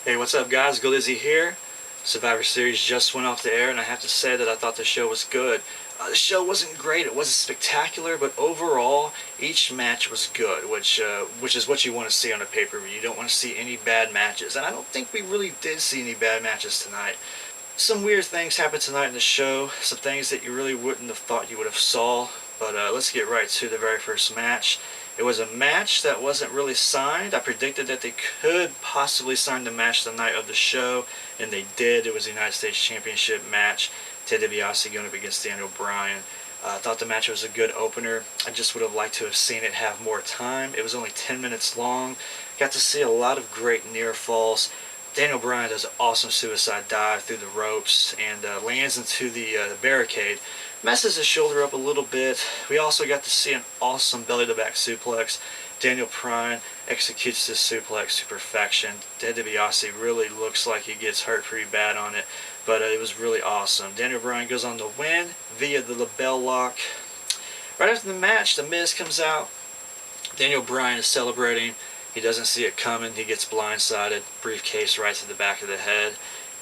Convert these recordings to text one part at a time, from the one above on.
Hey, what's up guys? Goldizzy here. Survivor Series just went off the air and I have to say that I thought the show was good. The show wasn't great, it wasn't spectacular, but overall each match was good, which is what you want to see on a pay-per-view. You don't want to see any bad matches, and I don't think we really did see any bad matches tonight. Some weird things happened tonight in the show, some things that you really wouldn't have thought you would have saw, but let's get right to the very first match. It was a match that wasn't really signed. I predicted that they could possibly sign the match the night of the show, and they did. It was a United States Championship match. Ted DiBASE going up against Daniel Bryan. I thought the match was a good opener. I just would have liked to have seen it have more time. It was only 10 minutes long. Got to see a lot of great near falls. Daniel Bryan does an awesome suicide dive through the ropes and lands into the barricade. Messes his shoulder up a little bit. We also got to see an awesome belly-to-back suplex. Daniel Bryan executes this suplex to perfection. Ted DiBASE really looks like he gets hurt pretty bad on it, but it was really awesome. Daniel Bryan goes on to win via the label lock. Right after the match, The Miz comes out. Daniel Bryan is celebrating. He doesn't see it coming. He gets blindsided. Briefcase right to the back of the head.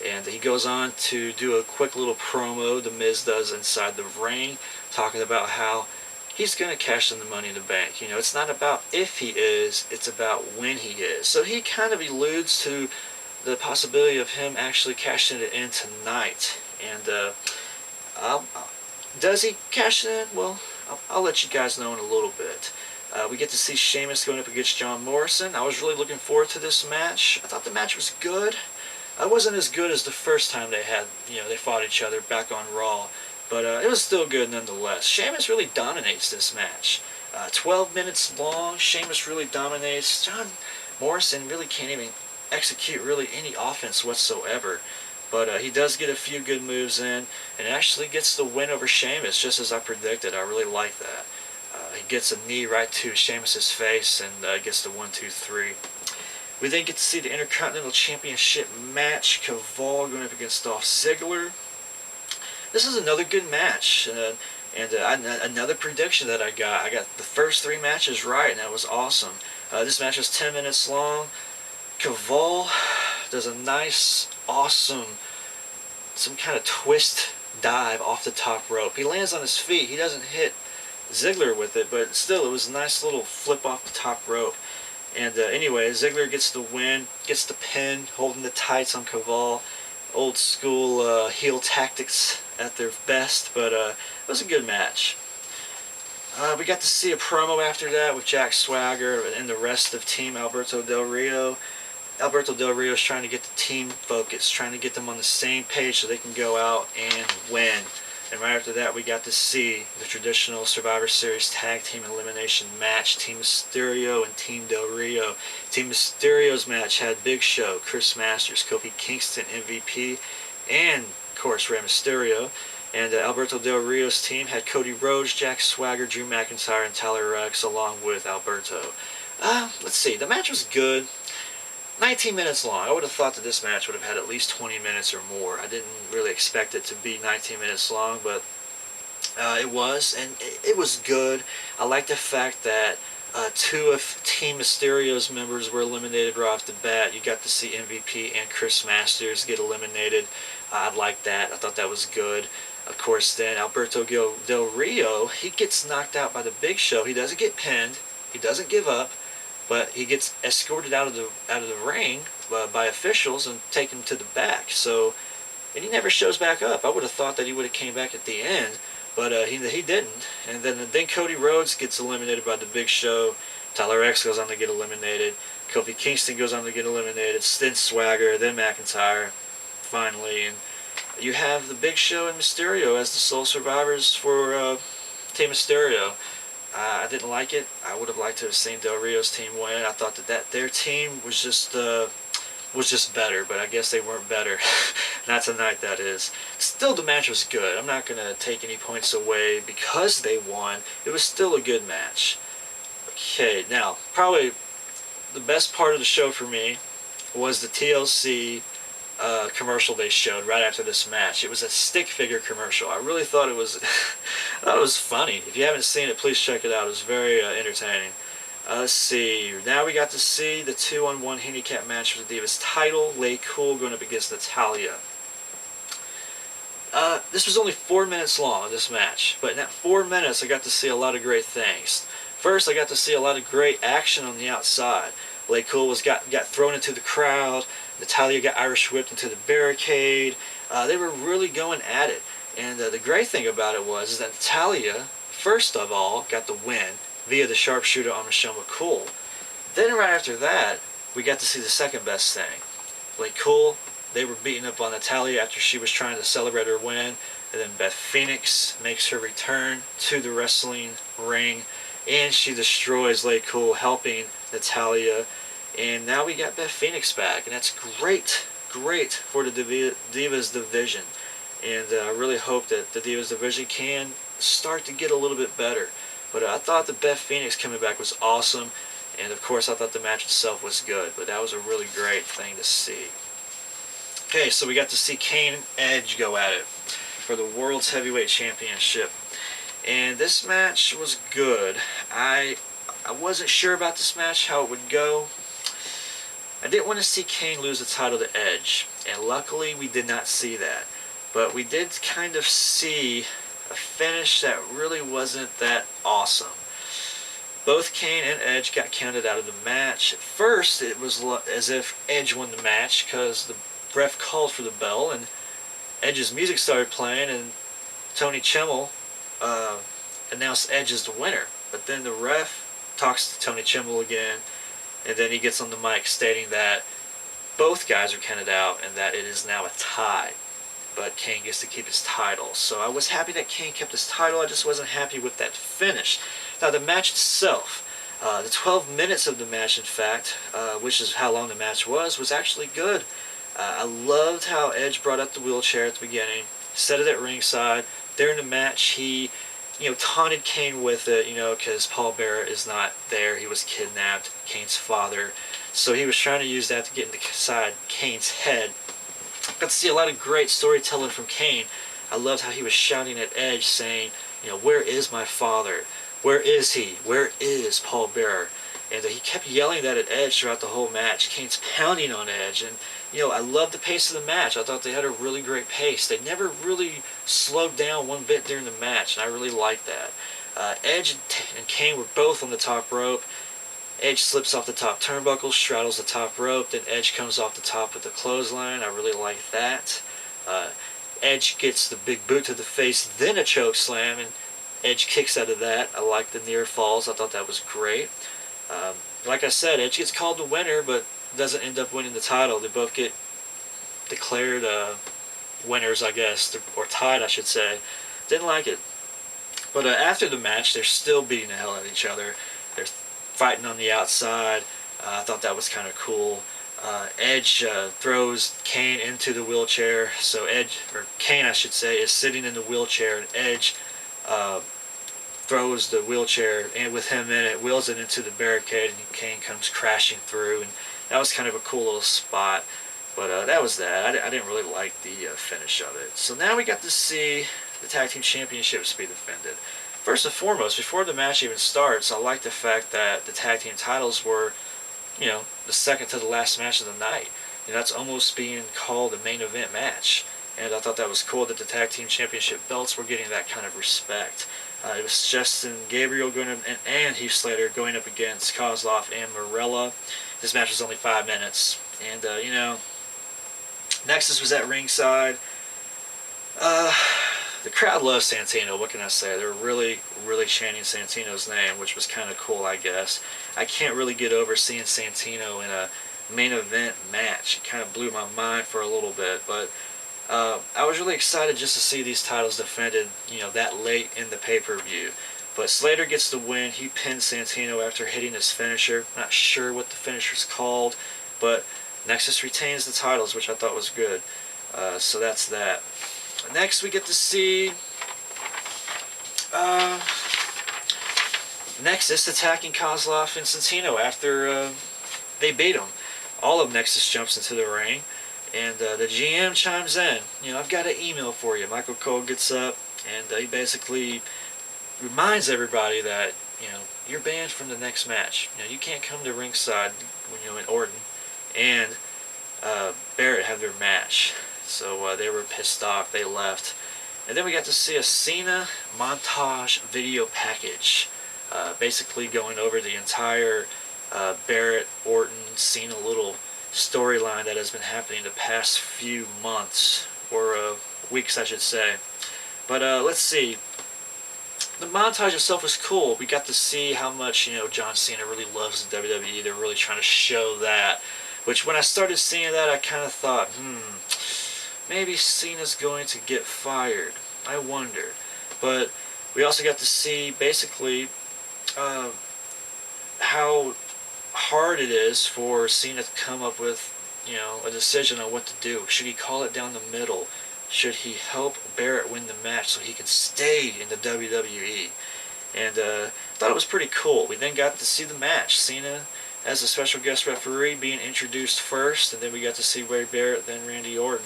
And he goes on to do a quick little promo, The Miz does, inside the ring, talking about how he's going to cash in the Money in the Bank. You know, it's not about if he is, it's about when he is. So he kind of alludes to the possibility of him actually cashing it in tonight. And does he cash it in? Well, I'll let you guys know in a little bit. We get to see Sheamus going up against John Morrison. I was really looking forward to this match. I thought the match was good. It wasn't as good as the first time they fought each other back on Raw, but it was still good nonetheless. Sheamus really dominates this match. 12 minutes long, Sheamus really dominates. John Morrison really can't even execute really any offense whatsoever, but he does get a few good moves in, and actually gets the win over Sheamus, just as I predicted. I really like that. He gets a knee right to Sheamus's face and gets the 1-2-3. We then get to see the Intercontinental Championship match. KAVAL going up against Dolph Ziggler. This is another good match, and another prediction that I got. I got the first 3 matches right, and that was awesome. This match was 10 minutes long. KAVAL does a nice, awesome, some kind of twist dive off the top rope. He lands on his feet. He doesn't hit Ziggler with it, but still, it was a nice little flip off the top rope. And anyway, Ziggler gets the win, gets the pin, holding the tights on KAVAL. Old school heel tactics at their best, but it was a good match. We got to see a promo after that with Jack Swagger and the rest of Team Alberto Del Rio. Alberto Del Rio is trying to get the team focused, trying to get them on the same page so they can go out and win. And right after that, we got to see the traditional Survivor Series Tag Team Elimination match, Team Mysterio and Team Del Rio. Team Mysterio's match had Big Show, Chris Masters, Kofi Kingston, MVP, and, of course, Rey Mysterio. And Alberto Del Rio's team had Cody Rhodes, Jack Swagger, Drew McIntyre, and Tyler Rex, along with Alberto. Let's see, the match was good. 19 minutes long. I would have thought that this match would have had at least 20 minutes or more. I didn't really expect it to be 19 minutes long, but it was, and it was good. I like the fact that 2 of Team Mysterio's members were eliminated right off the bat. You got to see MVP and Chris Masters get eliminated. I like that. I thought that was good. Of course, then Alberto Del Rio, he gets knocked out by the Big Show. He doesn't get pinned. He doesn't give up. But he gets escorted out of the ring by officials and taken to the back. So, and he never shows back up. I would have thought that he would have came back at the end, but he didn't. And then Cody Rhodes gets eliminated by the Big Show. Tyler X goes on to get eliminated. Kofi Kingston goes on to get eliminated. Then Swagger, then McIntyre, finally. And you have the Big Show and Mysterio as the sole survivors for Team Mysterio. I didn't like it. I would have liked to have seen Del Rio's team win. I thought that their team was just better, but I guess they weren't better. Not tonight, that is. Still, the match was good. I'm not going to take any points away because they won. It was still a good match. Okay, now, probably the best part of the show for me was the TLC commercial they showed right after this match. It was a stick figure commercial. I really thought it was funny. If you haven't seen it, please check it out. It was very entertaining. Let's see. Now we got to see the 2-on-1 handicap match for the Divas title. LAYCOOL going up against NATALYA. This was only 4 minutes long, this match. But in that 4 minutes, I got to see a lot of great things. First, I got to see a lot of great action on the outside. LAYCOOL got thrown into the crowd. NATALYA got Irish whipped into the barricade. They were really going at it. And the great thing about it was that NATALYA, first of all, got the win via the sharpshooter on Michelle McCool. Then right after that, we got to see the second best thing. LAYCOOL, they were beating up on NATALYA after she was trying to celebrate her win. And then Beth Phoenix makes her return to the wrestling ring. And she destroys LAYCOOL, helping NATALYA. And now we got Beth Phoenix back. And that's great, great for the Divas division. And I really hope that the Divas division can start to get a little bit better. But I thought the Beth Phoenix coming back was awesome. And of course I thought the match itself was good. But that was a really great thing to see. Okay, so we got to see Kane and Edge go at it for the World's Heavyweight Championship. And this match was good. I wasn't sure about this match, how it would go. I didn't want to see Kane lose the title to Edge. And luckily we did not see that. But we did kind of see a finish that really wasn't that awesome. Both Kane and Edge got counted out of the match. At first, it was as if Edge won the match because the ref called for the bell and Edge's music started playing and Tony Chimel announced Edge as the winner. But then the ref talks to Tony Chimel again, and then he gets on the mic stating that both guys are counted out and that it is now a tie. But Kane gets to keep his title. So I was happy that Kane kept his title. I just wasn't happy with that finish. Now the match itself, the 12 minutes of the match, in fact, which is how long the match was actually good. I loved how Edge brought up the wheelchair at the beginning, set it at ringside. During the match, he, taunted Kane with it, because Paul Bearer is not there. He was kidnapped, Kane's father. So he was trying to use that to get inside Kane's head. Got to see a lot of great storytelling from Kane. I loved how he was shouting at Edge saying, where is my father? Where is he? Where is Paul Bearer? And he kept yelling that at Edge throughout the whole match. Kane's pounding on Edge. And, I loved the pace of the match. I thought they had a really great pace. They never really slowed down one bit during the match, and I really liked that. Edge and Kane were both on the top rope. Edge slips off the top turnbuckle, straddles the top rope, then Edge comes off the top with the clothesline. I really like that. Edge gets the big boot to the face, then a choke slam, and Edge kicks out of that. I like the near falls. I thought that was great. Like I said, Edge gets called the winner, but doesn't end up winning the title. They both get declared winners, I guess, or tied, I should say. Didn't like it. But after the match, they're still beating the hell out of each other. They're fighting on the outside. I thought that was kind of cool. Edge throws Kane into the wheelchair. So Kane, I should say, is sitting in the wheelchair, and Edge throws the wheelchair, and with him in it, wheels it into the barricade, and Kane comes crashing through. And that was kind of a cool little spot. But that was that. I didn't really like the finish of it. So now we got to see the Tag Team Championships be defended. First and foremost, before the match even starts, I like the fact that the Tag Team titles were, the second to the last match of the night. That's almost being called a main event match. And I thought that was cool that the Tag Team Championship belts were getting that kind of respect. It was Justin Gabriel and Heath Slater going up against Kozlov and Morella. This match was only 5 minutes. And, Nexus was at ringside. The crowd loves Santino, what can I say? They were really, really chanting Santino's name, which was kind of cool, I guess. I can't really get over seeing Santino in a main event match. It kind of blew my mind for a little bit, but I was really excited just to see these titles defended, that late in the pay-per-view. But Slater gets the win. He pins Santino after hitting his finisher. Not sure what the finisher's called, but Nexus retains the titles, which I thought was good. So that's that. Next, we get to see Nexus attacking Kozlov and Santino after they beat him. All of Nexus jumps into the ring, and the GM chimes in. I've got an email for you. Michael Cole gets up, and he basically reminds everybody that, you're banned from the next match. You know, you can't come to ringside when you're in Orton and Barrett have their match. So they were pissed off. They left. And then we got to see a Cena montage video package, basically going over the entire Barrett, Orton, Cena little storyline that has been happening the past few months, or weeks I should say. But let's see. The montage itself was cool. We got to see how much, you know, John Cena really loves the WWE. They're really trying to show that. Which, when I started seeing that, I kind of thought, maybe Cena's going to get fired. I wonder. But we also got to see, basically, how hard it is for Cena to come up with, you know, a decision on what to do. Should he call it down the middle? Should he help Barrett win the match so he can stay in the WWE? And I thought it was pretty cool. We then got to see the match. Cena as a special guest referee being introduced first, and then we got to see Wade Barrett, then Randy Orton.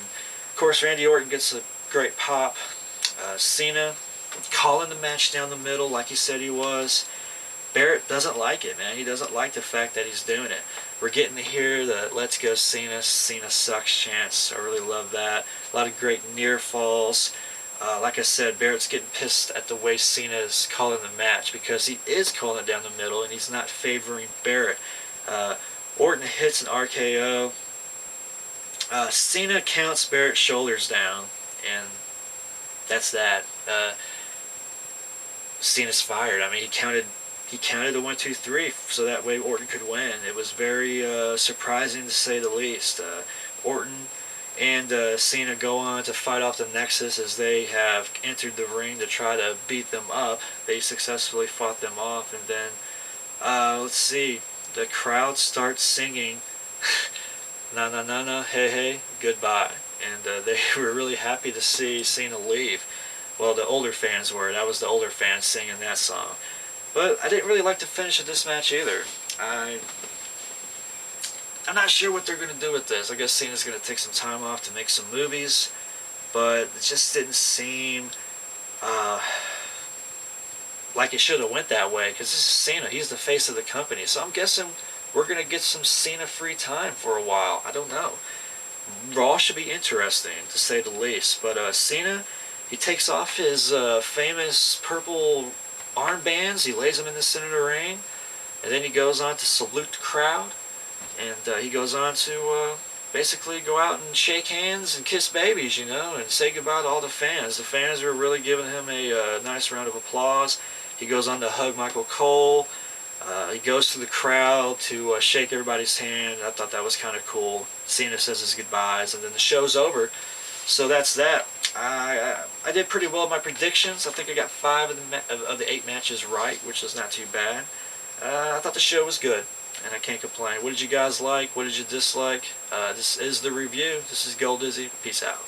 Of course, Randy Orton gets a great pop. Cena calling the match down the middle like he said he was. Barrett doesn't like it, man. He doesn't like the fact that he's doing it. We're getting to hear the "Let's go Cena, Cena sucks" chants. I really love that. A lot of great near falls. Like I said, Barrett's getting pissed at the way Cena is calling the match, because he is calling it down the middle and he's not favoring Barrett. Orton hits an RKO. Cena counts Barrett's shoulders down, and that's that. Cena's fired. I mean, he counted the 1, 2, 3 so that way Orton could win. It was very surprising to say the least. Orton and Cena go on to fight off the Nexus as they have entered the ring to try to beat them up. They successfully fought them off, and then let's see, the crowd starts singing "Na na na na, hey hey, goodbye," and they were really happy to see Cena leave. Well, the older fans were. That was the older fans singing that song. But I didn't really like the finish of this match either. I'm not sure what they're going to do with this. I guess Cena's going to take some time off to make some movies, but it just didn't seem like it should have went that way, because this is Cena. He's the face of the company. So I'm guessing we're going to get some Cena free time for a while. I don't know. Raw should be interesting, to say the least. But Cena, he takes off his famous purple armbands. He lays them in the center of the ring, and then he goes on to salute the crowd, and he goes on to basically go out and shake hands and kiss babies, you know, and say goodbye to all the fans. The fans were really giving him a nice round of applause. He goes on to hug Michael Cole. He goes to the crowd to shake everybody's hand. I thought that was kind of cool. Cena says his goodbyes, and then the show's over. So that's that. I did pretty well in my predictions. I think I got 5 of the 8 matches right, which is not too bad. I thought the show was good, and I can't complain. What did you guys like? What did you dislike? This is the review. This is goldizzy. Peace out.